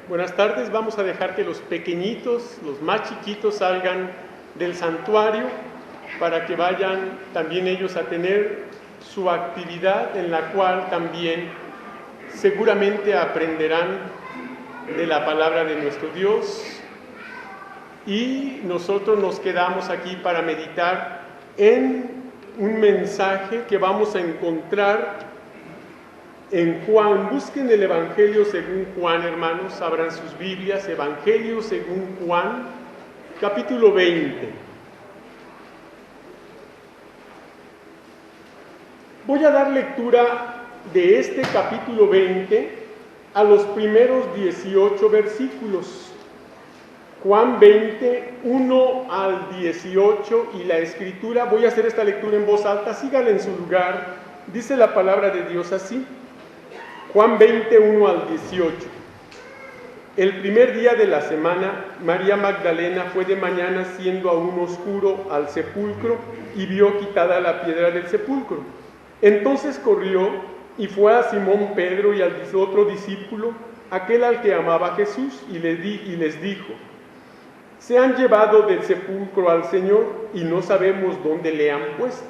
Buenas tardes, vamos a dejar que los pequeñitos, los más chiquitos salgan del santuario para que vayan también ellos a tener su actividad en la cual también seguramente aprenderán de la palabra de nuestro Dios y nosotros nos quedamos aquí para meditar en un mensaje que vamos a encontrar en Juan. Busquen el Evangelio según Juan, hermanos, abran sus Biblias, Evangelio según Juan, capítulo 20. Voy a dar lectura de este capítulo 20 a los primeros 18 versículos. Juan 20, 1 al 18, y la escritura, voy a hacer esta lectura en voz alta, sígala en su lugar, dice la palabra de Dios así. Juan 20, 1 al 18. El primer día de la semana, María Magdalena fue de mañana siendo aún oscuro al sepulcro y vio quitada la piedra del sepulcro. Entonces corrió y fue a Simón Pedro y al otro discípulo, aquel al que amaba Jesús, y les dijo: se han llevado del sepulcro al Señor y no sabemos dónde le han puesto.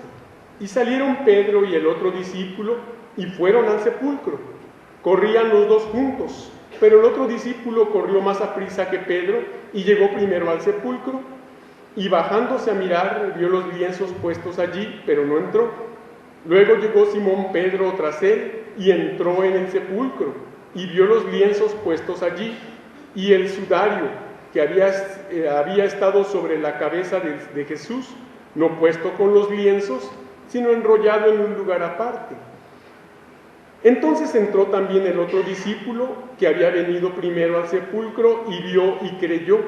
Y salieron Pedro y el otro discípulo y fueron al sepulcro. Corrían los dos juntos, pero el otro discípulo corrió más aprisa que Pedro y llegó primero al sepulcro, y bajándose a mirar vio los lienzos puestos allí, pero no entró. Luego llegó Simón Pedro tras él y entró en el sepulcro y vio los lienzos puestos allí y el sudario que había estado sobre la cabeza de Jesús, no puesto con los lienzos, sino enrollado en un lugar aparte. Entonces entró también el otro discípulo que había venido primero al sepulcro y vio y creyó,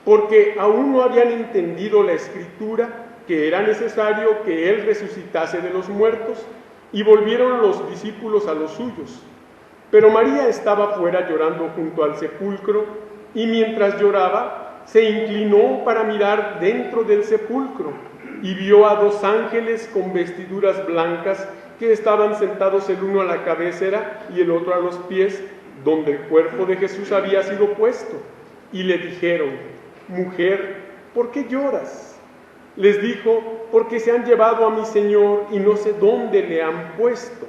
porque aún no habían entendido la escritura que era necesario que él resucitase de los muertos, y volvieron los discípulos a los suyos. Pero María estaba fuera llorando junto al sepulcro, y mientras lloraba, se inclinó para mirar dentro del sepulcro, y vio a dos ángeles con vestiduras blancas que estaban sentados el uno a la cabecera y el otro a los pies, donde el cuerpo de Jesús había sido puesto. Y le dijeron: mujer, ¿por qué lloras? Les dijo: porque se han llevado a mi Señor y no sé dónde le han puesto.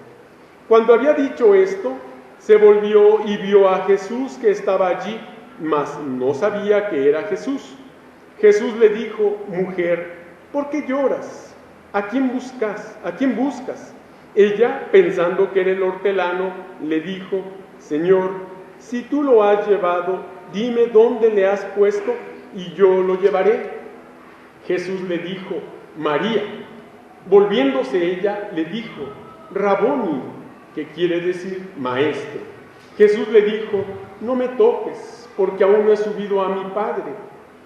Cuando había dicho esto, se volvió y vio a Jesús que estaba allí, mas no sabía que era Jesús. Jesús le dijo: mujer, ¿por qué lloras? ¿A quién buscas? ¿A quién buscas? Ella, pensando que era el hortelano, le dijo: Señor, si tú lo has llevado, dime dónde le has puesto y yo lo llevaré. Jesús le dijo: María. Volviéndose ella, le dijo: Raboni, que quiere decir maestro. Jesús le dijo: no me toques, porque aún no he subido a mi Padre,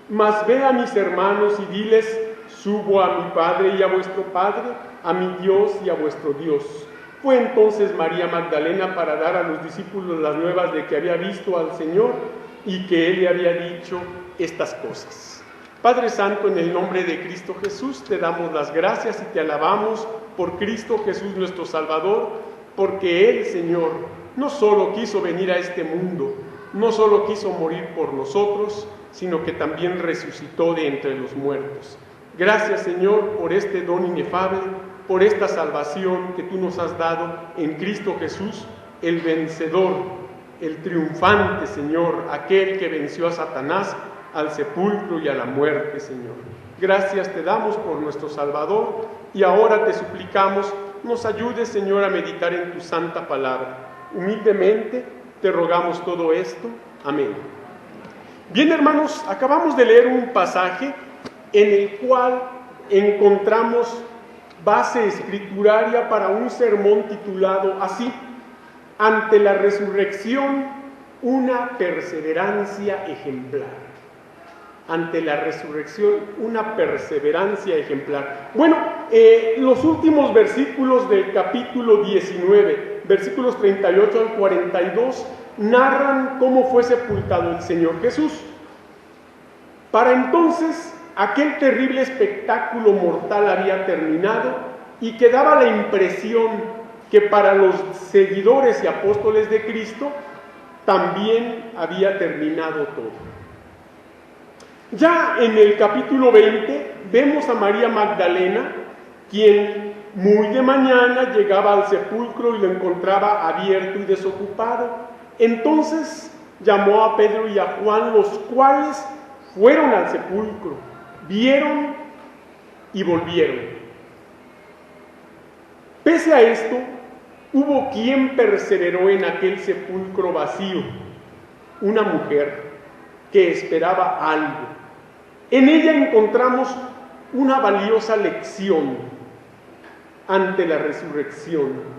mas ve a mis hermanos y diles: subo a mi Padre y a vuestro Padre, a mi Dios y a vuestro Dios. Fue entonces María Magdalena para dar a los discípulos las nuevas de que había visto al Señor y que Él le había dicho estas cosas. Padre Santo, en el nombre de Cristo Jesús, te damos las gracias y te alabamos por Cristo Jesús nuestro Salvador, porque Él, Señor, no solo quiso venir a este mundo, no solo quiso morir por nosotros, sino que también resucitó de entre los muertos. Gracias, Señor, por este don inefable, por esta salvación que tú nos has dado en Cristo Jesús, el vencedor, el triunfante, Señor, aquel que venció a Satanás, al sepulcro y a la muerte, Señor. Gracias te damos por nuestro Salvador y ahora te suplicamos, nos ayudes, Señor, a meditar en tu santa palabra. Humildemente te rogamos todo esto. Amén. Bien, hermanos, acabamos de leer un pasaje en el cual encontramos base escrituraria para un sermón titulado así: ante la resurrección, una perseverancia ejemplar. Ante la resurrección, una perseverancia ejemplar. Bueno, los últimos versículos del capítulo 19, versículos 38 al 42, narran cómo fue sepultado el Señor Jesús. Para entonces, aquel terrible espectáculo mortal había terminado y quedaba la impresión que para los seguidores y apóstoles de Cristo también había terminado todo. Ya en el capítulo 20 vemos a María Magdalena, quien muy de mañana llegaba al sepulcro y lo encontraba abierto y desocupado. Entonces llamó a Pedro y a Juan, los cuales fueron al sepulcro, vieron y volvieron. Pese a esto, hubo quien perseveró en aquel sepulcro vacío, una mujer que esperaba algo. En ella encontramos una valiosa lección ante la resurrección.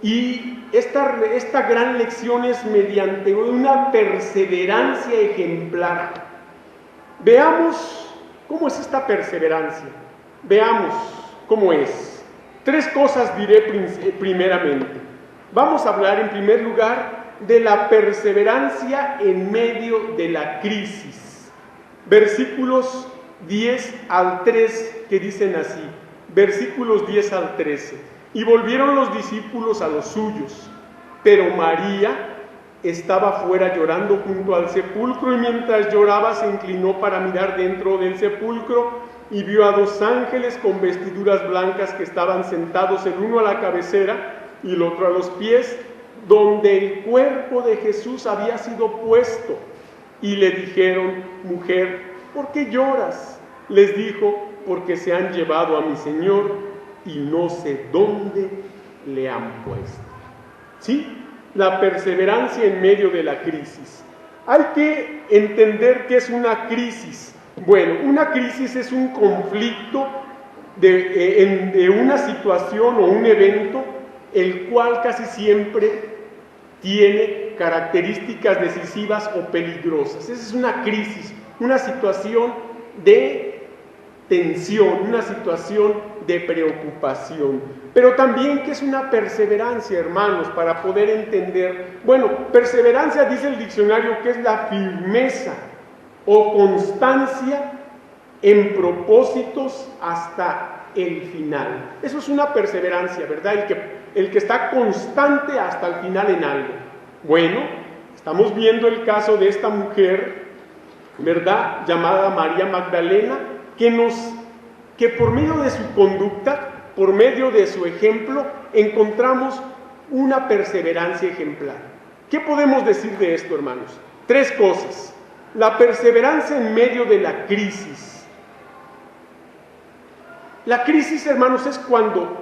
Y esta gran lección es mediante una perseverancia ejemplar. Veamos cómo es esta perseverancia. Veamos cómo es. 3 cosas diré primeramente. Vamos a hablar en primer lugar de la perseverancia en medio de la crisis. Versículos 10 al 3 que dicen así. Versículos 10 al 13. Y volvieron los discípulos a los suyos, pero María estaba fuera llorando junto al sepulcro, y mientras lloraba se inclinó para mirar dentro del sepulcro y vio a 2 ángeles con vestiduras blancas que estaban sentados, el uno a la cabecera y el otro a los pies, donde el cuerpo de Jesús había sido puesto. Y le dijeron: mujer, ¿por qué lloras? Les dijo: porque se han llevado a mi Señor y no sé dónde le han puesto. ¿Sí? La perseverancia en medio de la crisis. Hay que entender qué es una crisis. Bueno, una crisis es un conflicto de una situación o un evento, el cual casi siempre tiene características decisivas o peligrosas. Esa es una crisis, una situación de tensión, una situación de preocupación. Pero también, ¿qué es una perseverancia, hermanos? Para poder entender, bueno, perseverancia, dice el diccionario, que es la firmeza o constancia en propósitos hasta el final. Eso es una perseverancia, ¿verdad? El que está constante hasta el final en algo. Bueno, estamos viendo el caso de esta mujer, ¿verdad?, llamada María Magdalena, que por medio de su conducta, por medio de su ejemplo, encontramos una perseverancia ejemplar. ¿Qué podemos decir de esto, hermanos? 3 cosas. La perseverancia en medio de la crisis. La crisis, hermanos, es cuando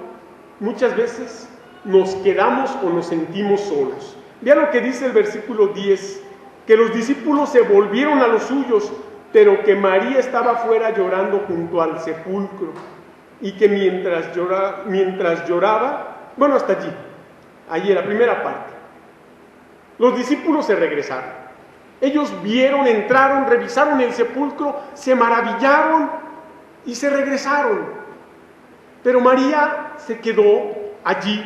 muchas veces nos quedamos o nos sentimos solos. Vean lo que dice el versículo 10, que los discípulos se volvieron a los suyos, pero que María estaba fuera llorando junto al sepulcro, y que mientras lloraba, bueno, hasta allí en la primera parte, los discípulos se regresaron. Ellos vieron, entraron, revisaron el sepulcro, se maravillaron y se regresaron. Pero María se quedó allí,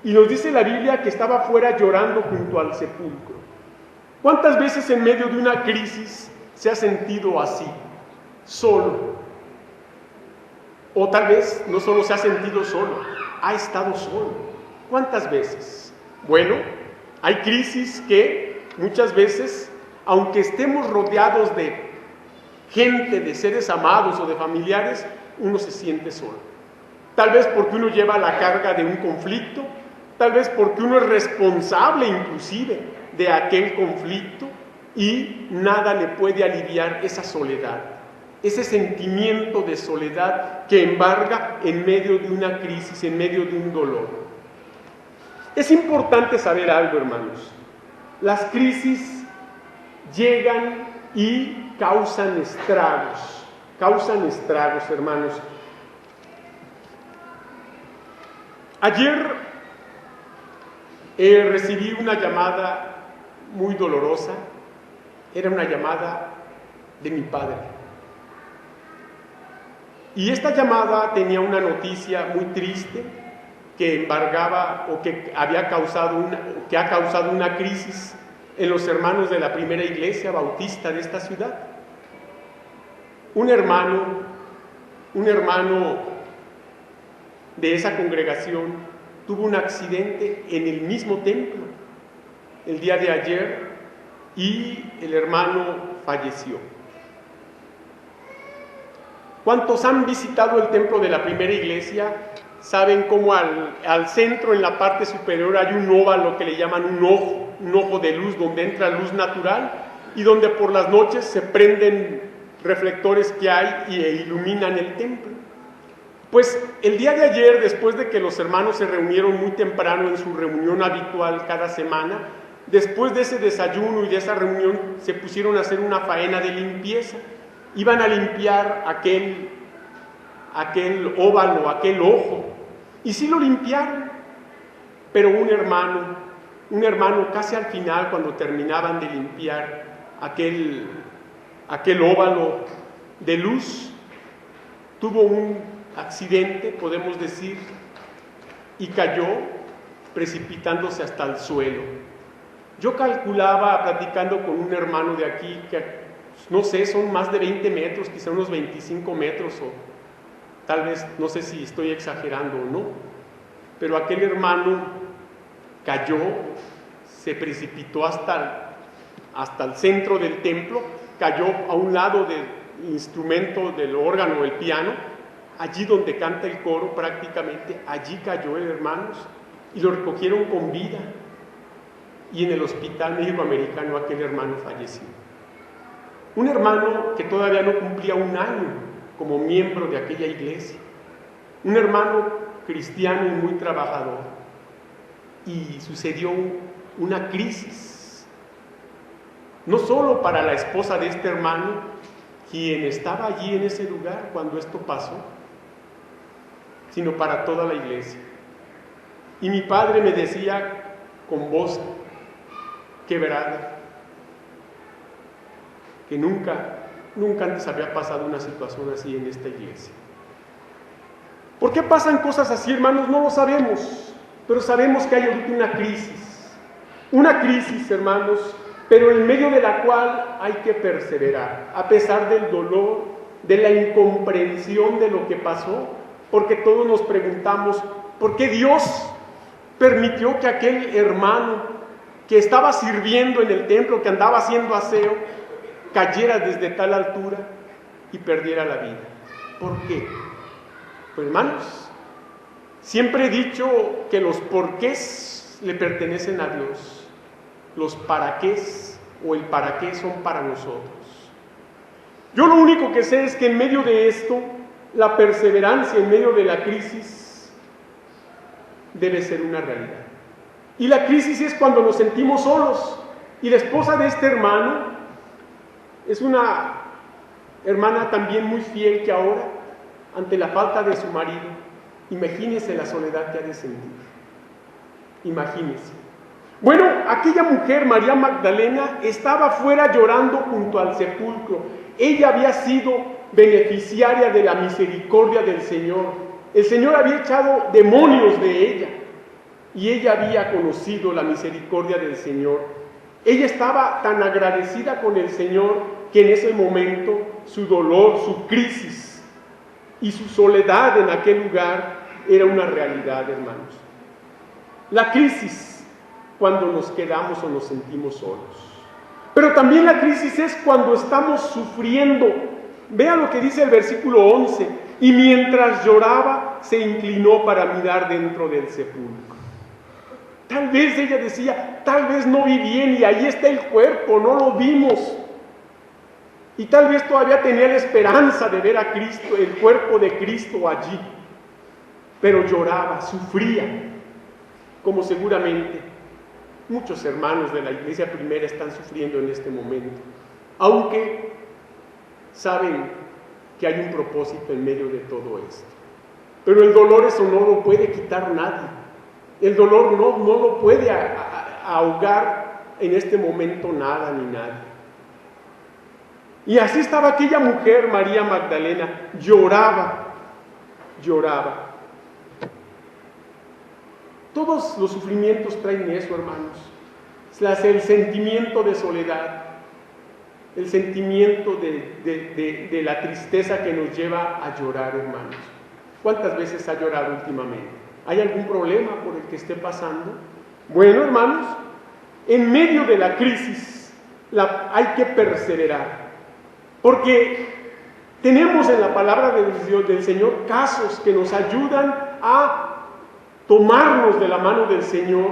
y nos dice la Biblia que estaba fuera llorando junto al sepulcro. ¿Cuántas veces en medio de una crisis se ha sentido así, solo? O tal vez no solo se ha sentido solo, ha estado solo. ¿Cuántas veces? Bueno, hay crisis que muchas veces, aunque estemos rodeados de gente, de seres amados o de familiares, uno se siente solo. Tal vez porque uno lleva la carga de un conflicto, tal vez porque uno es responsable inclusive de aquel conflicto, y nada le puede aliviar esa soledad, ese sentimiento de soledad que embarga en medio de una crisis, en medio de un dolor. Es importante saber algo, hermanos. Las crisis llegan y causan estragos, hermanos. Ayer recibí una llamada muy dolorosa. Era una llamada de mi padre. Y esta llamada tenía una noticia muy triste que embargaba o que ha causado una crisis en los hermanos de la primera iglesia bautista de esta ciudad. Un hermano de esa congregación tuvo un accidente en el mismo templo el día de ayer y el hermano falleció. ¿Cuántos han visitado el templo de la primera iglesia? Saben cómo al centro, en la parte superior, hay un óvalo que le llaman un ojo de luz, donde entra luz natural y donde por las noches se prenden reflectores que hay e iluminan el templo. Pues el día de ayer, después de que los hermanos se reunieron muy temprano en su reunión habitual cada semana, después de ese desayuno y de esa reunión se pusieron a hacer una faena de limpieza. Iban a limpiar aquel óvalo, aquel ojo, y sí lo limpiaron, pero un hermano casi al final, cuando terminaban de limpiar aquel óvalo de luz, tuvo un accidente, podemos decir, y cayó precipitándose hasta el suelo. Yo calculaba, platicando con un hermano de aquí, que no sé, son más de 20 metros, quizá unos 25 metros, o tal vez, no sé si estoy exagerando o no, pero aquel hermano cayó, se precipitó hasta el centro del templo, cayó a un lado del instrumento, del órgano, el piano, allí donde canta el coro prácticamente, allí cayó el hermano, y lo recogieron con vida, y en el hospital médico-americano aquel hermano falleció. Un hermano que todavía no cumplía un año como miembro de aquella iglesia, un hermano cristiano y muy trabajador, y sucedió una crisis, no solo para la esposa de este hermano, quien estaba allí en ese lugar cuando esto pasó, sino para toda la iglesia. Y mi padre me decía con voz quebrada que nunca antes había pasado una situación así en esta iglesia. ¿Por qué pasan cosas así, hermanos? No lo sabemos, pero sabemos que hay ahorita una crisis, hermanos, pero en medio de la cual hay que perseverar, a pesar del dolor, de la incomprensión de lo que pasó, porque todos nos preguntamos, ¿por qué Dios permitió que aquel hermano que estaba sirviendo en el templo, que andaba haciendo aseo, cayera desde tal altura y perdiera la vida? ¿Por qué? Pues hermanos, siempre he dicho que los porqués le pertenecen a Dios, los paraqués o el para qué son para nosotros. Yo lo único que sé es que en medio de esto, la perseverancia en medio de la crisis debe ser una realidad. Y la crisis es cuando nos sentimos solos. Y la esposa de este hermano es una hermana también muy fiel, que ahora, ante la falta de su marido, imagínese la soledad que ha de sentir. Imagínese. Bueno, aquella mujer, María Magdalena, estaba fuera llorando junto al sepulcro. Ella había sido beneficiaria de la misericordia del Señor. El Señor había echado demonios de ella y ella había conocido la misericordia del Señor. Ella estaba tan agradecida con el Señor que en ese momento su dolor, su crisis y su soledad en aquel lugar era una realidad, hermanos. La crisis, cuando nos quedamos o nos sentimos solos. Pero también la crisis es cuando estamos sufriendo. Vean lo que dice el versículo 11. Y mientras lloraba, se inclinó para mirar dentro del sepulcro. Tal vez ella decía, tal vez no vi bien y ahí está el cuerpo, no lo vimos. Y tal vez todavía tenía la esperanza de ver a Cristo, el cuerpo de Cristo allí. Pero lloraba, sufría, como seguramente muchos hermanos de la iglesia primera están sufriendo en este momento. Aunque saben que hay un propósito en medio de todo esto. Pero el dolor eso no lo puede quitar nadie. El dolor no lo puede ahogar en este momento nada ni nadie. Y así estaba aquella mujer, María Magdalena, lloraba. Todos los sufrimientos traen eso, hermanos. El sentimiento de soledad, el sentimiento de la tristeza que nos lleva a llorar, hermanos. ¿Cuántas veces ha llorado últimamente? ¿Hay algún problema por el que esté pasando? Bueno, hermanos, en medio de la crisis hay que perseverar, porque tenemos en la palabra del Señor casos que nos ayudan a tomarnos de la mano del Señor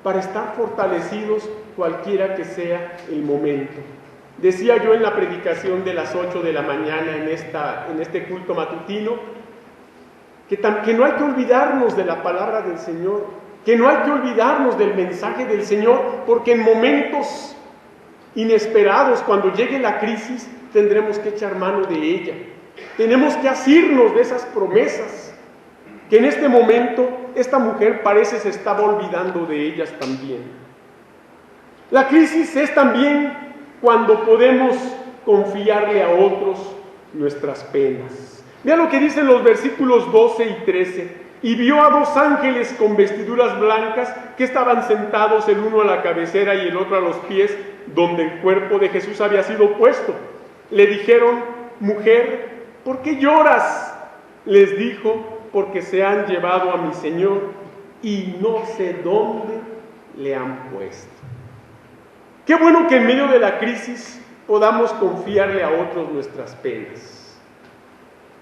para estar fortalecidos cualquiera que sea el momento. Decía yo en la predicación de las 8 de la mañana en este culto matutino, que no hay que olvidarnos de la palabra del Señor, que no hay que olvidarnos del mensaje del Señor, porque en momentos inesperados, cuando llegue la crisis, tendremos que echar mano de ella. Tenemos que asirnos de esas promesas, que en este momento esta mujer parece se estaba olvidando de ellas también. La crisis es también cuando podemos confiarle a otros nuestras penas. Vean lo que dicen los versículos 12 y 13. Y vio a 2 ángeles con vestiduras blancas que estaban sentados, el uno a la cabecera y el otro a los pies, donde el cuerpo de Jesús había sido puesto. Le dijeron: mujer, ¿por qué lloras? Les dijo: porque se han llevado a mi Señor y no sé dónde le han puesto. Qué bueno que en medio de la crisis podamos confiarle a otros nuestras penas.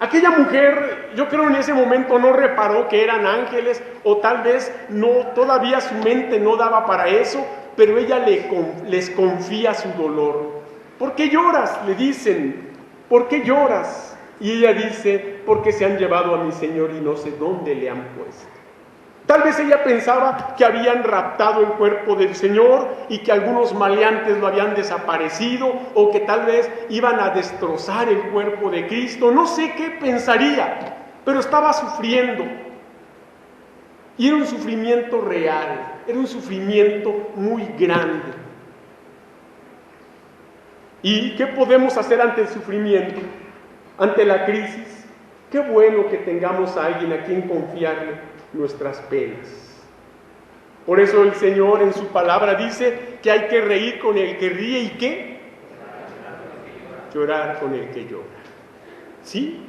Aquella mujer, yo creo en ese momento no reparó que eran ángeles, o tal vez no, todavía su mente no daba para eso, pero ella les confía su dolor. ¿Por qué lloras?, le dicen. ¿Por qué lloras? Y ella dice: porque se han llevado a mi Señor y no sé dónde le han puesto. Tal vez ella pensaba que habían raptado el cuerpo del Señor y que algunos maleantes lo habían desaparecido, o que tal vez iban a destrozar el cuerpo de Cristo. No sé qué pensaría, pero estaba sufriendo. Y era un sufrimiento real, era un sufrimiento muy grande. ¿Y qué podemos hacer ante el sufrimiento, ante la crisis? Qué bueno que tengamos a alguien a quien confiarle nuestras penas. Por eso el Señor en su palabra dice que hay que reír con el que ríe y ¿qué? Llorar con el que llora. ¿Sí?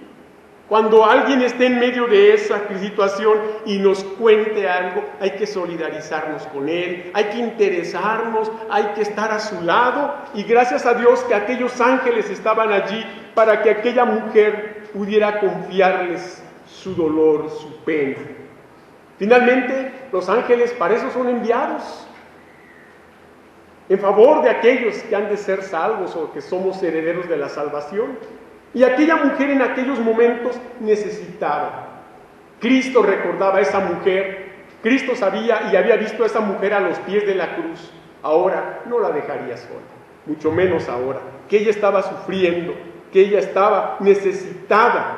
Cuando alguien esté en medio de esa situación y nos cuente algo, hay que solidarizarnos con él, hay que interesarnos, hay que estar a su lado, y gracias a Dios que aquellos ángeles estaban allí para que aquella mujer pudiera confiarles su dolor, su pena. Finalmente, los ángeles para eso son enviados, en favor de aquellos que han de ser salvos o que somos herederos de la salvación. Y aquella mujer en aquellos momentos necesitaba. Cristo recordaba a esa mujer. Cristo sabía y había visto a esa mujer a los pies de la cruz. Ahora no la dejaría sola, mucho menos ahora, que ella estaba sufriendo, que ella estaba necesitada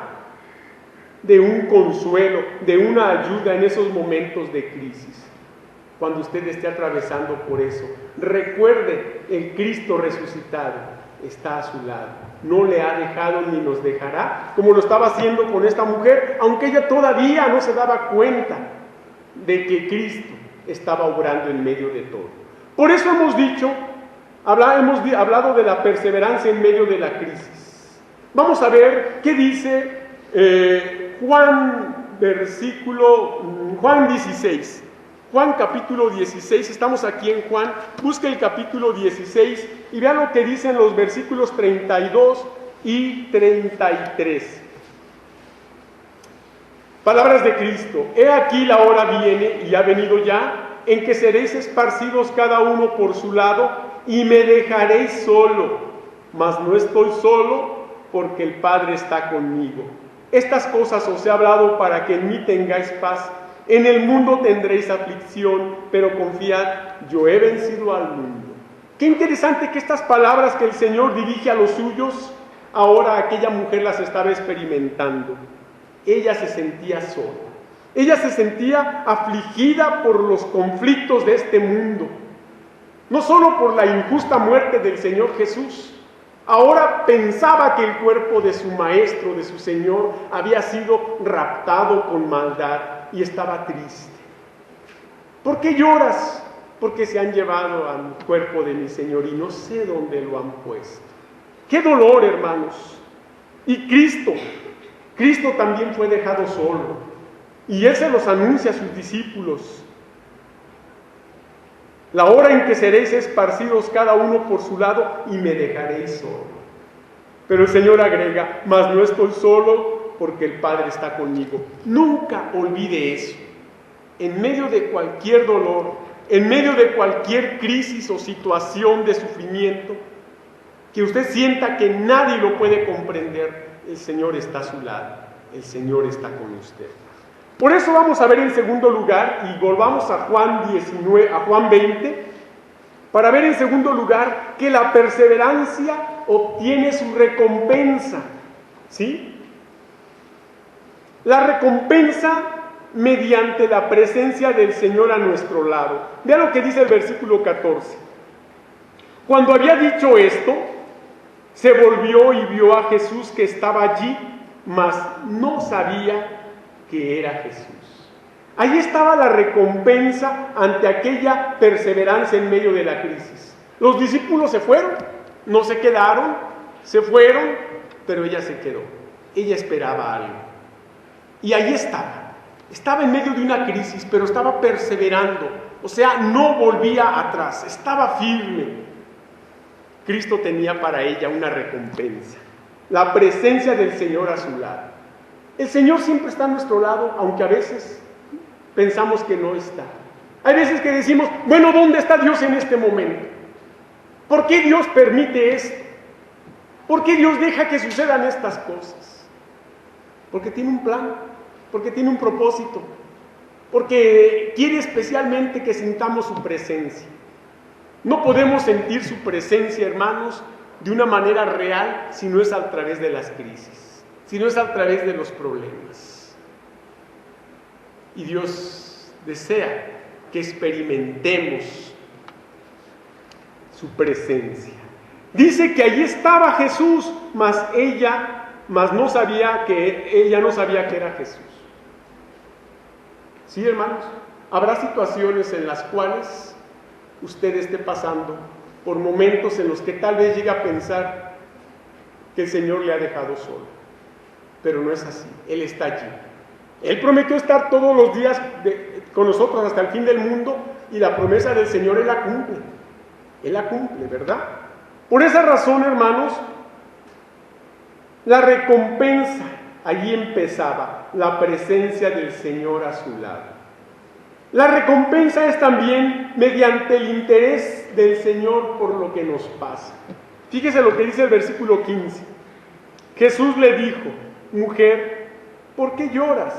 de un consuelo, de una ayuda en esos momentos de crisis. Cuando usted esté atravesando por eso, recuerde, el Cristo resucitado está a su lado. No le ha dejado ni nos dejará, como lo estaba haciendo con esta mujer, aunque ella todavía no se daba cuenta de que Cristo estaba obrando en medio de todo. Por eso hemos hablado de la perseverancia en medio de la crisis. Vamos a ver qué dice Juan 16. Juan capítulo 16, estamos aquí en Juan, busque el capítulo 16 y vean lo que dicen los versículos 32 y 33. Palabras de Cristo: he aquí la hora viene y ha venido ya, en que seréis esparcidos cada uno por su lado y me dejaréis solo, mas no estoy solo porque el Padre está conmigo. Estas cosas os he hablado para que en mí tengáis paz. En el mundo tendréis aflicción, pero confiad, yo he vencido al mundo. Qué interesante que estas palabras que el Señor dirige a los suyos, ahora aquella mujer las estaba experimentando. Ella se sentía sola. Ella se sentía afligida por los conflictos de este mundo. No solo por la injusta muerte del Señor Jesús. Ahora pensaba que el cuerpo de su maestro, de su Señor, había sido raptado con maldad y estaba triste. ¿Por qué lloras? Porque se han llevado al cuerpo de mi Señor y no sé dónde lo han puesto. ¡Qué dolor, hermanos! Y Cristo también fue dejado solo. Y Él se los anuncia a sus discípulos. La hora en que seréis esparcidos cada uno por su lado y me dejaréis solo. Pero el Señor agrega, mas no estoy solo porque el Padre está conmigo. Nunca olvide eso. En medio de cualquier dolor, en medio de cualquier crisis o situación de sufrimiento, que usted sienta que nadie lo puede comprender, el Señor está a su lado, el Señor está con usted. Por eso vamos a ver en segundo lugar, y volvamos a Juan 20, para ver en segundo lugar que la perseverancia obtiene su recompensa, ¿sí? La recompensa mediante la presencia del Señor a nuestro lado. Vea lo que dice el versículo 14. Cuando había dicho esto, se volvió y vio a Jesús que estaba allí, mas no sabía que era Jesús. Ahí estaba la recompensa ante aquella perseverancia en medio de la crisis. Los discípulos se fueron, no se quedaron, se fueron, pero ella se quedó. Ella esperaba algo. Y ahí estaba en medio de una crisis, pero estaba perseverando, o sea, no volvía atrás, estaba firme. Cristo tenía para ella una recompensa, la presencia del Señor a su lado. El Señor siempre está a nuestro lado, aunque a veces pensamos que no está. Hay veces que decimos, bueno, ¿dónde está Dios en este momento? ¿Por qué Dios permite esto? ¿Por qué Dios deja que sucedan estas cosas? Porque tiene un plan, porque tiene un propósito, porque quiere especialmente que sintamos su presencia. No podemos sentir su presencia, hermanos, de una manera real si no es a través de las crisis, si no es a través de los problemas. Y Dios desea que experimentemos su presencia. Dice que allí estaba Jesús, mas ella no sabía que era Jesús. ¿Sí, hermanos? Habrá situaciones en las cuales usted esté pasando por momentos en los que tal vez llegue a pensar que el Señor le ha dejado solo, pero no es así. Él está allí. Él prometió estar todos los días con nosotros hasta el fin del mundo, y la promesa del Señor Él la cumple, ¿verdad? Por esa razón, hermanos, la recompensa allí empezaba, la presencia del Señor a su lado. La recompensa es también mediante el interés del Señor por lo que nos pasa. Fíjese lo que dice el versículo 15. Jesús le dijo, mujer, ¿por qué lloras?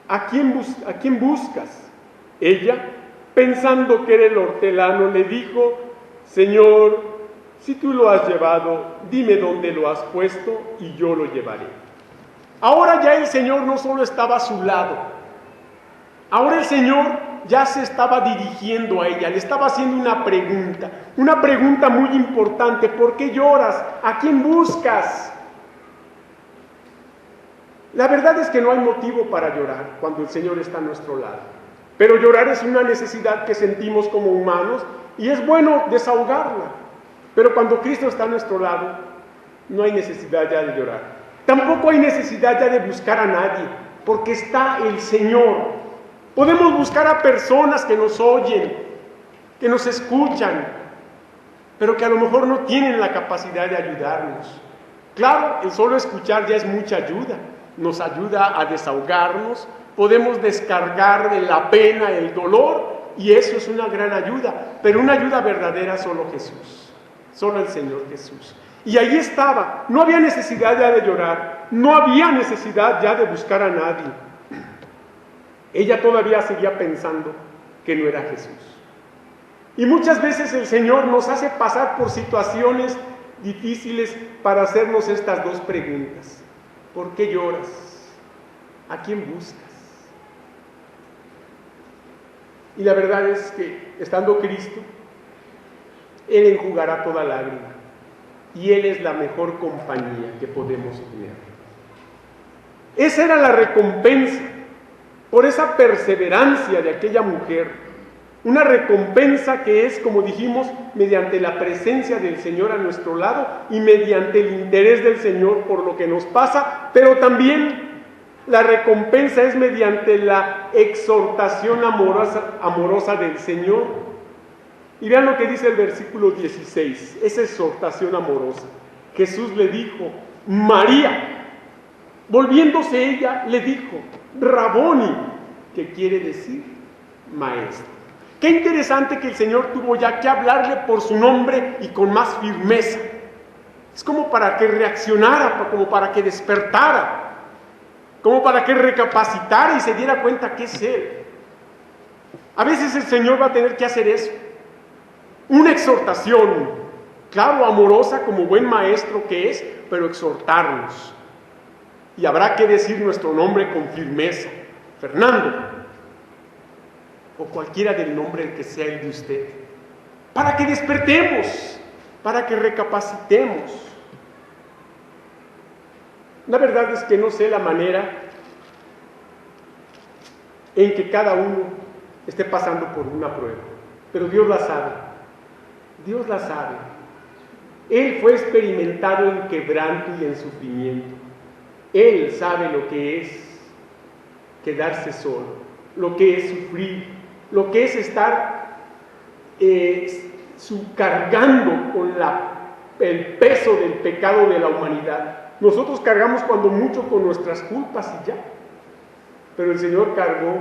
¿A quién buscas? Ella, pensando que era el hortelano, le dijo, Señor, si tú lo has llevado, dime dónde lo has puesto y yo lo llevaré. Ahora ya el Señor no solo estaba a su lado, ahora el Señor ya se estaba dirigiendo a ella, le estaba haciendo una pregunta muy importante. ¿Por qué lloras? ¿A quién buscas? La verdad es que no hay motivo para llorar cuando el Señor está a nuestro lado, pero llorar es una necesidad que sentimos como humanos y es bueno desahogarla, pero cuando Cristo está a nuestro lado no hay necesidad ya de llorar, tampoco hay necesidad ya de buscar a nadie, porque está el Señor. Podemos buscar a personas que nos oyen, que nos escuchan, pero que a lo mejor no tienen la capacidad de ayudarnos. Claro, el solo escuchar ya es mucha ayuda, nos ayuda a desahogarnos, podemos descargar de la pena, el dolor, y eso es una gran ayuda, pero una ayuda verdadera solo Jesús, solo el Señor Jesús. Y ahí estaba, no había necesidad ya de llorar, no había necesidad ya de buscar a nadie. Ella todavía seguía pensando que no era Jesús. Y muchas veces el Señor nos hace pasar por situaciones difíciles para hacernos estas dos preguntas. ¿Por qué lloras? ¿A quién buscas? Y la verdad es que, estando Cristo, Él enjugará toda lágrima. Y Él es la mejor compañía que podemos tener. Esa era la recompensa por esa perseverancia de aquella mujer, una recompensa que es, como dijimos, mediante la presencia del Señor a nuestro lado y mediante el interés del Señor por lo que nos pasa, pero también la recompensa es mediante la exhortación amorosa del Señor Y vean lo que dice el versículo 16, esa exhortación amorosa. Jesús le dijo, María. Volviéndose ella, le dijo, Raboni, que quiere decir maestro. Qué interesante que el Señor tuvo ya que hablarle por su nombre y con más firmeza. Es como para que reaccionara, como para que despertara, como para que recapacitara y se diera cuenta que es Él. A veces el Señor va a tener que hacer eso. Una exhortación, claro, amorosa como buen maestro que es, pero exhortarnos. Y habrá que decir nuestro nombre con firmeza. Fernando, o cualquiera del nombre que sea el de usted, para que despertemos, para que recapacitemos. La verdad es que no sé la manera en que cada uno esté pasando por una prueba, pero Dios la sabe. Dios la sabe. Él fue experimentado en quebranto y en sufrimiento. Él sabe lo que es quedarse solo, lo que es sufrir, lo que es estar cargando con el peso del pecado de la humanidad. Nosotros cargamos cuando mucho con nuestras culpas y ya, pero el Señor cargó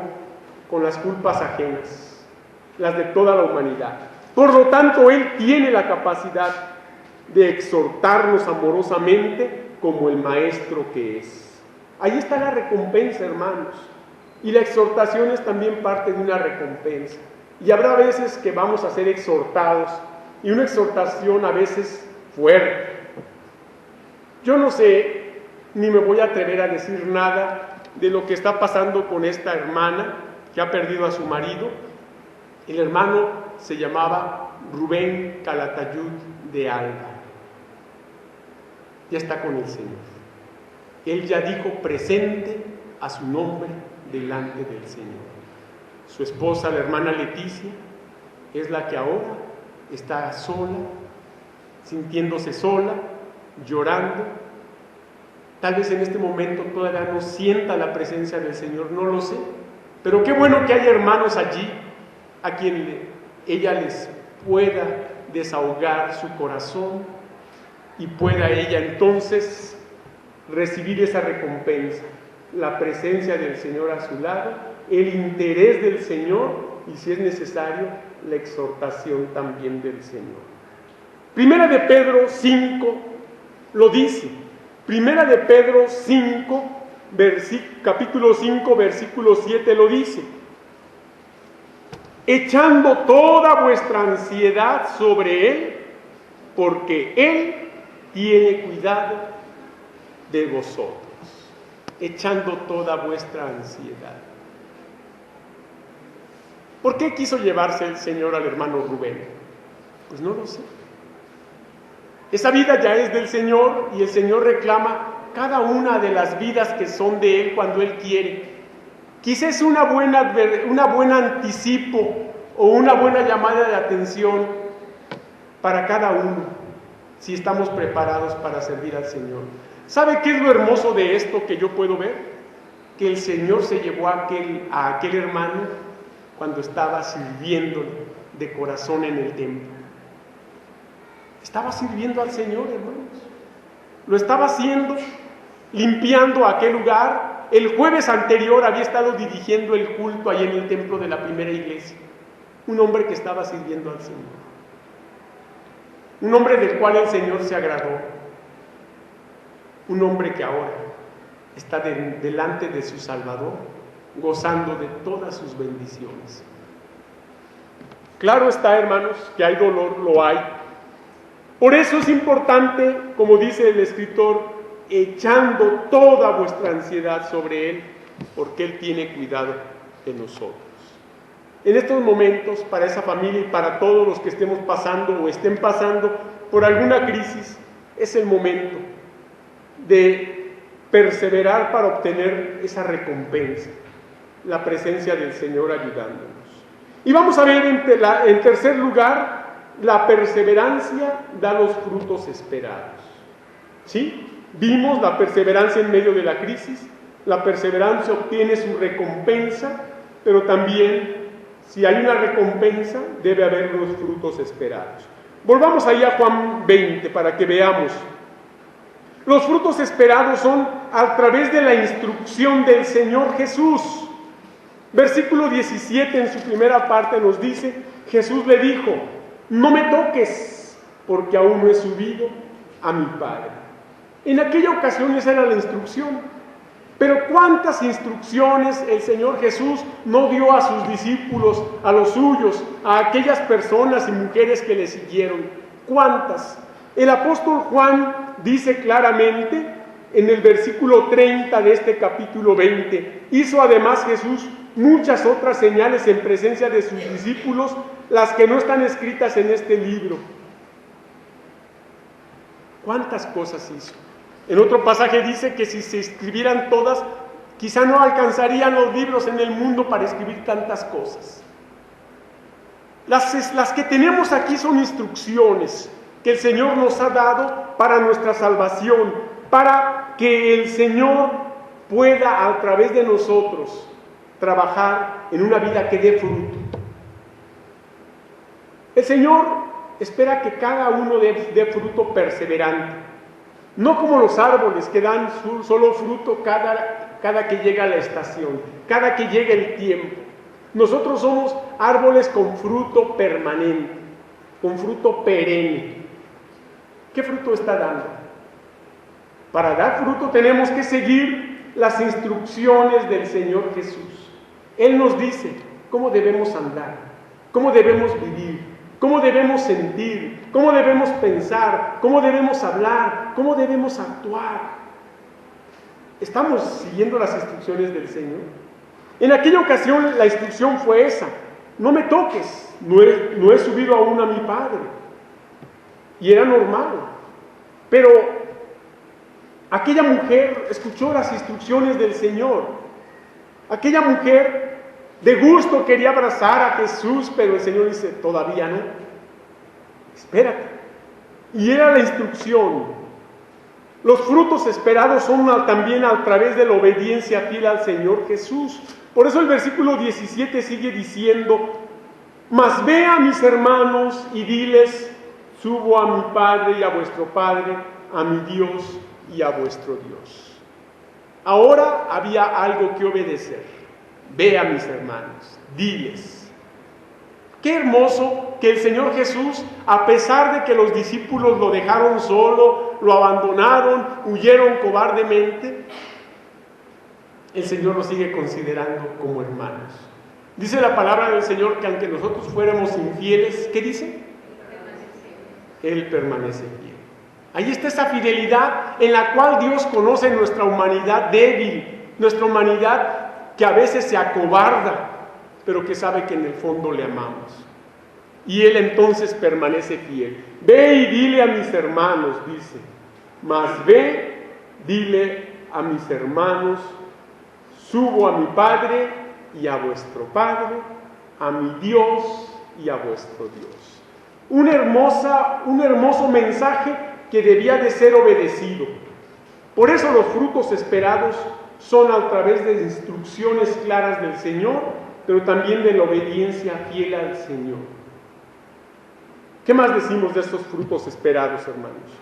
con las culpas ajenas, las de toda la humanidad. Por lo tanto, Él tiene la capacidad de exhortarnos amorosamente como el maestro que es. Ahí está la recompensa, hermanos. Y la exhortación es también parte de una recompensa. Y habrá veces que vamos a ser exhortados, y una exhortación a veces fuerte. Yo no sé, ni me voy a atrever a decir nada de lo que está pasando con esta hermana que ha perdido a su marido. El hermano se llamaba Rubén Calatayud de Alba. Ya está con el Señor. Él ya dijo presente a su nombre delante del Señor. Su esposa, la hermana Leticia, es la que ahora está sola, sintiéndose sola, llorando. Tal vez en este momento todavía no sienta la presencia del Señor, no lo sé. Pero qué bueno que hay hermanos allí a quien ella les pueda desahogar su corazón y pueda ella entonces recibir esa recompensa, la presencia del Señor a su lado, el interés del Señor y, si es necesario, la exhortación también del Señor. Primera de Pedro 5 lo dice. Primera de Pedro 5, capítulo 5, versículo 7 lo dice. Echando toda vuestra ansiedad sobre Él, porque Él tiene cuidado de vosotros. Echando toda vuestra ansiedad. ¿Por qué quiso llevarse el Señor al hermano Rubén? Pues no lo sé. Esa vida ya es del Señor y el Señor reclama cada una de las vidas que son de Él cuando Él quiere. Quizás una buena anticipo o una buena llamada de atención para cada uno, si estamos preparados para servir al Señor. ¿Sabe qué es lo hermoso de esto que yo puedo ver? Que el Señor se llevó a aquel hermano cuando estaba sirviéndole de corazón en el templo. Estaba sirviendo al Señor, hermanos. Lo estaba haciendo, limpiando aquel lugar. El jueves anterior había estado dirigiendo el culto ahí en el templo de la primera iglesia. Un hombre que estaba sirviendo al Señor. Un hombre del cual el Señor se agradó. Un hombre que ahora está delante de su Salvador, gozando de todas sus bendiciones. Claro está, hermanos, que hay dolor, lo hay. Por eso es importante, como dice el escritor, echando toda vuestra ansiedad sobre Él, porque Él tiene cuidado de nosotros. En estos momentos, para esa familia y para todos los que estemos pasando o estén pasando por alguna crisis, es el momento de perseverar para obtener esa recompensa, la presencia del Señor ayudándonos. Y vamos a ver en tercer lugar, la perseverancia da los frutos esperados. ¿Sí? Vimos la perseverancia en medio de la crisis, la perseverancia obtiene su recompensa, pero también Si hay una recompensa, debe haber unos frutos esperados. Volvamos ahí a Juan 20 para que veamos. Los frutos esperados son a través de la instrucción del Señor Jesús. Versículo 17 en su primera parte nos dice, Jesús le dijo, no me toques, porque aún no he subido a mi Padre. En aquella ocasión esa era la instrucción. Pero ¿cuántas instrucciones el Señor Jesús no dio a sus discípulos, a los suyos, a aquellas personas y mujeres que le siguieron? ¿Cuántas? El apóstol Juan dice claramente en el versículo 30 de este capítulo 20, hizo además Jesús muchas otras señales en presencia de sus discípulos, las que no están escritas en este libro. ¿Cuántas cosas hizo? En otro pasaje dice que si se escribieran todas, quizá no alcanzarían los libros en el mundo para escribir tantas cosas. Las que tenemos aquí son instrucciones que el Señor nos ha dado para nuestra salvación, para que el Señor pueda a través de nosotros trabajar en una vida que dé fruto. El Señor espera que cada uno dé fruto perseverante, no como los árboles que dan solo fruto cada que llega la estación, cada que llega el tiempo. Nosotros somos árboles con fruto permanente, con fruto perenne. ¿Qué fruto está dando? Para dar fruto tenemos que seguir las instrucciones del Señor Jesús. Él nos dice cómo debemos andar, cómo debemos vivir, cómo debemos sentir, cómo debemos pensar, cómo debemos hablar, cómo debemos actuar. ¿Estamos siguiendo las instrucciones del Señor? En aquella ocasión la instrucción fue esa: no me toques, no he subido aún a mi Padre. Y era normal. Pero aquella mujer escuchó las instrucciones del Señor. Aquella mujer de gusto quería abrazar a Jesús, pero el Señor dice, todavía no. Espérate. Y era la instrucción. Los frutos esperados son también a través de la obediencia fiel al Señor Jesús. Por eso el versículo 17 sigue diciendo, mas ve a mis hermanos y diles, subo a mi Padre y a vuestro Padre, a mi Dios y a vuestro Dios. Ahora había algo que obedecer. Ve a mis hermanos, diles. Qué hermoso que el Señor Jesús, a pesar de que los discípulos lo dejaron solo, lo abandonaron, huyeron cobardemente, el Señor los sigue considerando como hermanos. Dice la palabra del Señor que aunque nosotros fuéramos infieles, ¿qué dice? Él permanece fiel. Ahí está esa fidelidad en la cual Dios conoce nuestra humanidad débil, nuestra humanidad que a veces se acobarda, pero que sabe que en el fondo le amamos. Y Él entonces permanece fiel. Ve y dile a mis hermanos, dice, mas ve, dile a mis hermanos, subo a mi Padre y a vuestro Padre, a mi Dios y a vuestro Dios. Un hermoso mensaje que debía de ser obedecido. Por eso los frutos esperados son a través de instrucciones claras del Señor, pero también de la obediencia fiel al Señor. ¿Qué más decimos de estos frutos esperados, hermanos?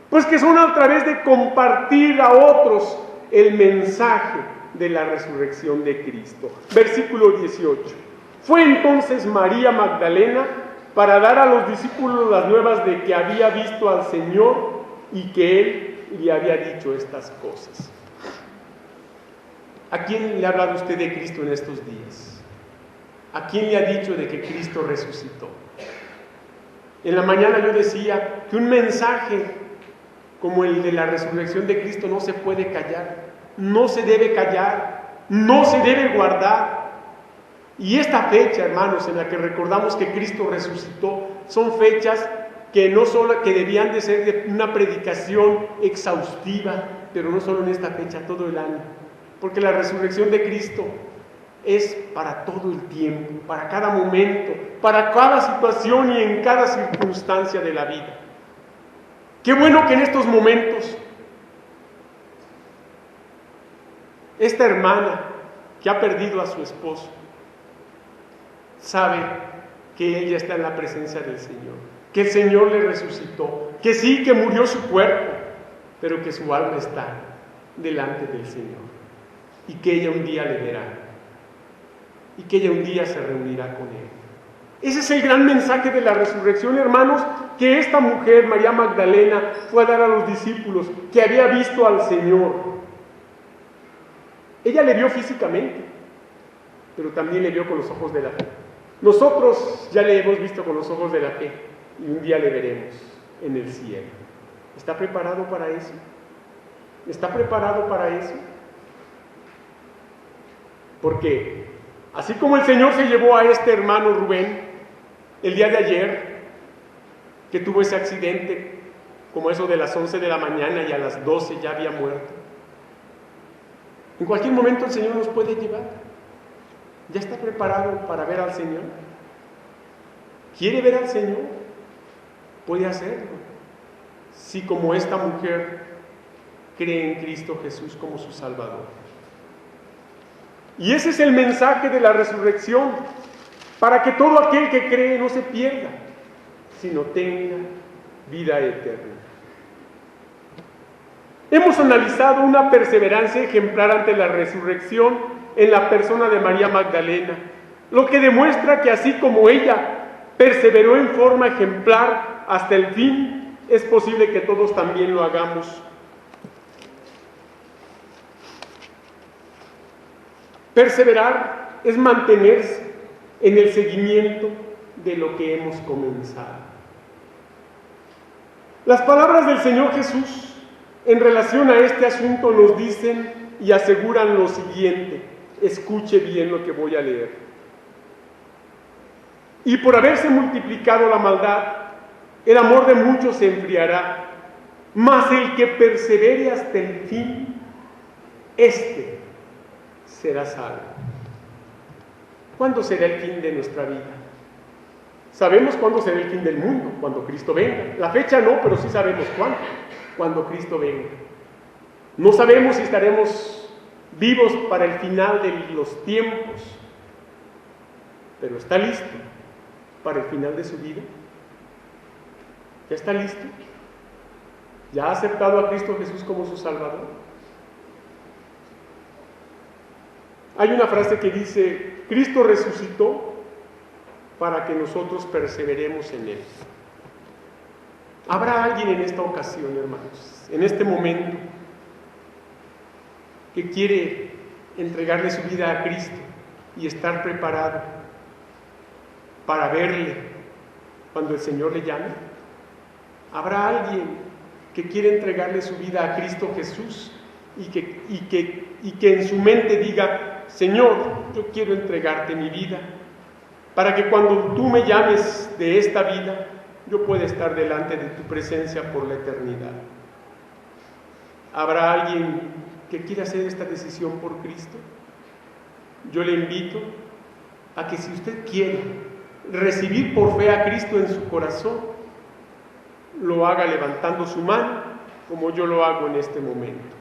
Pues que son a través de compartir a otros el mensaje de la resurrección de Cristo. Versículo 18. Fue entonces María Magdalena para dar a los discípulos las nuevas de que había visto al Señor y que Él le había dicho estas cosas. ¿A quién le ha hablado usted de Cristo en estos días? ¿A quién le ha dicho de que Cristo resucitó? En la mañana yo decía que un mensaje como el de la resurrección de Cristo no se puede callar, no se debe callar, no se debe guardar. Y esta fecha, hermanos, en la que recordamos que Cristo resucitó, son fechas que no solo que debían de ser de una predicación exhaustiva, pero no solo en esta fecha, todo el año, porque la resurrección de Cristo es para todo el tiempo, para cada momento, para cada situación y en cada circunstancia de la vida. Qué bueno que en estos momentos esta hermana que ha perdido a su esposo sabe que ella está en la presencia del Señor, que el Señor le resucitó, que sí, que murió su cuerpo, pero que su alma está delante del Señor, y que ella un día le verá, y que ella un día se reunirá con Él. Ese es el gran mensaje de la resurrección, hermanos, que esta mujer, María Magdalena, fue a dar a los discípulos, que había visto al Señor. Ella le vio físicamente, pero también le vio con los ojos de la fe. Nosotros ya le hemos visto con los ojos de la fe, y un día le veremos en el cielo. ¿Está preparado para eso? ¿Está preparado para eso? Porque así como el Señor se llevó a este hermano Rubén el día de ayer, que tuvo ese accidente, como eso de las 11 de la mañana y a las 12 ya había muerto, en cualquier momento el Señor nos puede llevar. ¿Ya está preparado para ver al Señor? ¿Quiere ver al Señor? Puede hacerlo, si como esta mujer cree en Cristo Jesús como su Salvador. Y ese es el mensaje de la resurrección, para que todo aquel que cree no se pierda, sino tenga vida eterna. Hemos analizado una perseverancia ejemplar ante la resurrección en la persona de María Magdalena, lo que demuestra que así como ella perseveró en forma ejemplar hasta el fin, es posible que todos también lo hagamos. Perseverar es mantenerse en el seguimiento de lo que hemos comenzado. Las palabras del Señor Jesús en relación a este asunto nos dicen y aseguran lo siguiente. Escuche bien lo que voy a leer. Y por haberse multiplicado la maldad, el amor de muchos se enfriará, mas el que persevere hasta el fin, éste será salvo. ¿Cuándo será el fin de nuestra vida? Sabemos cuándo será el fin del mundo, cuando Cristo venga. La fecha no, pero sí sabemos cuándo, cuando Cristo venga. No sabemos si estaremos vivos para el final de los tiempos, pero ¿está listo para el final de su vida? ¿Ya está listo? ¿Ya ha aceptado a Cristo Jesús como su Salvador? Hay una frase que dice: Cristo resucitó para que nosotros perseveremos en Él. ¿Habrá alguien en esta ocasión, hermanos, en este momento, que quiere entregarle su vida a Cristo y estar preparado para verle cuando el Señor le llame? ¿Habrá alguien que quiere entregarle su vida a Cristo Jesús y que en su mente diga: Señor, yo quiero entregarte mi vida, para que cuando tú me llames de esta vida, yo pueda estar delante de tu presencia por la eternidad? ¿Habrá alguien que quiera hacer esta decisión por Cristo? Yo le invito a que, si usted quiere recibir por fe a Cristo en su corazón, lo haga levantando su mano, como yo lo hago en este momento.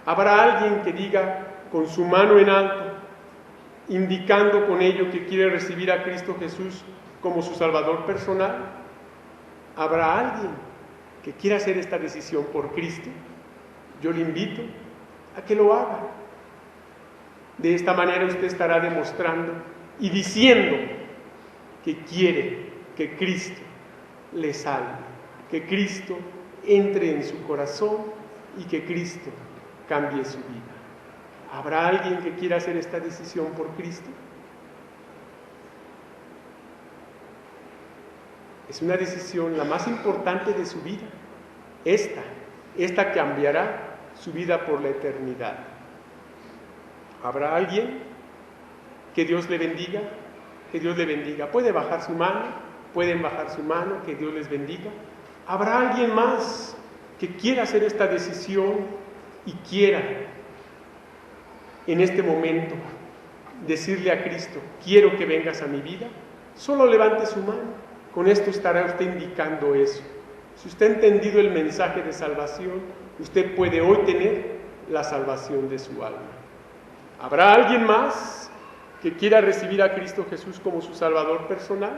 ¿Habrá alguien que diga con su mano en alto, indicando con ello que quiere recibir a Cristo Jesús como su Salvador personal? ¿Habrá alguien que quiera hacer esta decisión por Cristo? Yo le invito a que lo haga. De esta manera usted estará demostrando y diciendo que quiere que Cristo le salve, que Cristo entre en su corazón y que Cristo cambie su vida. ¿Habrá alguien que quiera hacer esta decisión por Cristo? Es una decisión la más importante de su vida. Esta cambiará su vida por la eternidad. ¿Habrá alguien? Que Dios le bendiga, que Dios le bendiga. Puede bajar su mano, pueden bajar su mano, que Dios les bendiga. ¿Habrá alguien más que quiera hacer esta decisión y quiera en este momento decirle a Cristo: quiero que vengas a mi vida? Solo levante su mano. Con esto estará usted indicando eso. Si usted ha entendido el mensaje de salvación, usted puede hoy tener la salvación de su alma. ¿Habrá alguien más que quiera recibir a Cristo Jesús como su Salvador personal?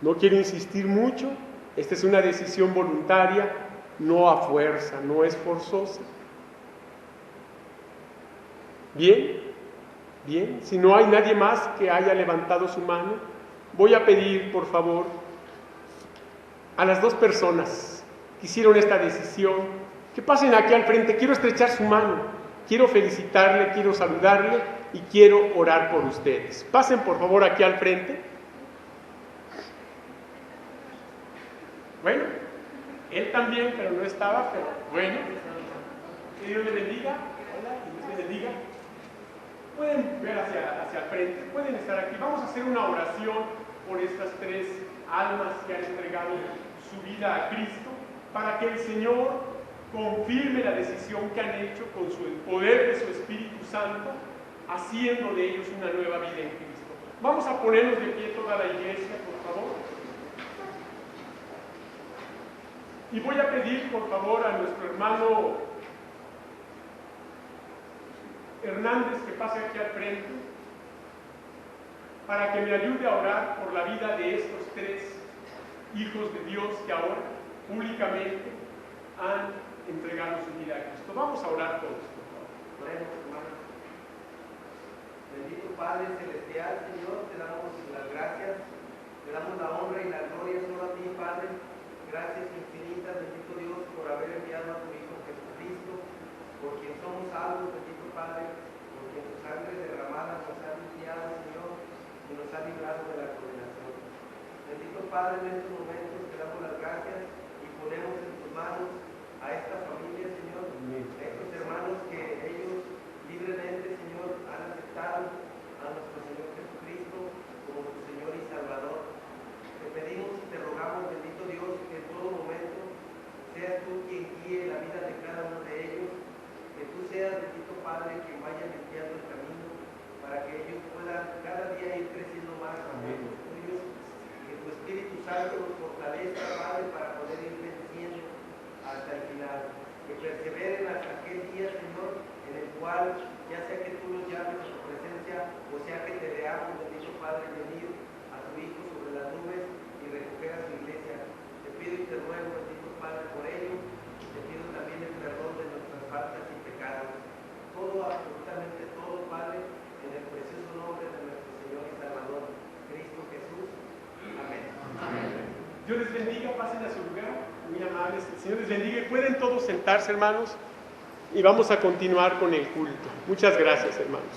No quiero insistir mucho, esta es una decisión voluntaria, no a fuerza, no es forzosa. Bien, bien, si no hay nadie más que haya levantado su mano, voy a pedir, por favor, a las dos personas que hicieron esta decisión, que pasen aquí al frente. Quiero estrechar su mano, quiero felicitarle, quiero saludarle y quiero orar por ustedes. Pasen, por favor, aquí al frente. Bueno, él también, pero no estaba, pero bueno. Que Dios le bendiga. Hola, que Dios le bendiga. Pueden ver hacia el frente, pueden estar aquí. Vamos a hacer una oración por estas tres almas que han entregado su vida a Cristo, para que el Señor confirme la decisión que han hecho con el poder de su Espíritu Santo, haciendo de ellos una nueva vida en Cristo. Vamos a ponernos de pie toda la iglesia, por favor. Y voy a pedir, por favor, a nuestro hermano Hernández que pase aquí al frente para que me ayude a orar por la vida de estos tres hijos de Dios que ahora públicamente han entregado su vida a Cristo. Vamos a orar todos, por favor. Oremos, hermanos. Bendito Padre Celestial, Señor, te damos las gracias, te damos la honra y la gloria solo a ti, Padre. Gracias infinitas, bendito Dios, por haber enviado a tu Hijo Jesucristo, por quien somos salvos, bendito Padre, por quien tu sangre derramada nos ha limpiado, Señor, y nos ha librado de la condenación. Bendito Padre, en estos momentos te damos las gracias y ponemos en tus manos a esta familia, Señor, a estos hermanos que ellos libremente, Señor, han aceptado a nuestro Señor Jesucristo como su Señor y Salvador. Te pedimos y te rogamos, bendito Dios, que en todo momento seas tú quien guíe la vida de cada uno de ellos, que tú seas, bendito Padre, quien vaya limpiando el camino para que ellos puedan cada día ir creciendo más en los tuyos, que tu Espíritu Santo los fortalezca, Padre, para poder ir venciendo hasta el final, que perseveren hasta aquel día, Señor, en el cual, ya sea que tú los llames a tu presencia, o sea que te veamos, bendito Padre, venir a tu Hijo sobre las nubes y recoger a su iglesia. Te pido y te ruego, bendito Padre, por ello, y te pido también el perdón de nuestras faltas y pecados. Todo, absolutamente todo, Padre, en el precioso nombre de nuestro Señor y Salvador, Cristo Jesús. Amén. Amén. Dios les bendiga, pasen a su lugar, muy amables. El Señor les bendiga y pueden todos sentarse, hermanos, y vamos a continuar con el culto. Muchas gracias, hermanos.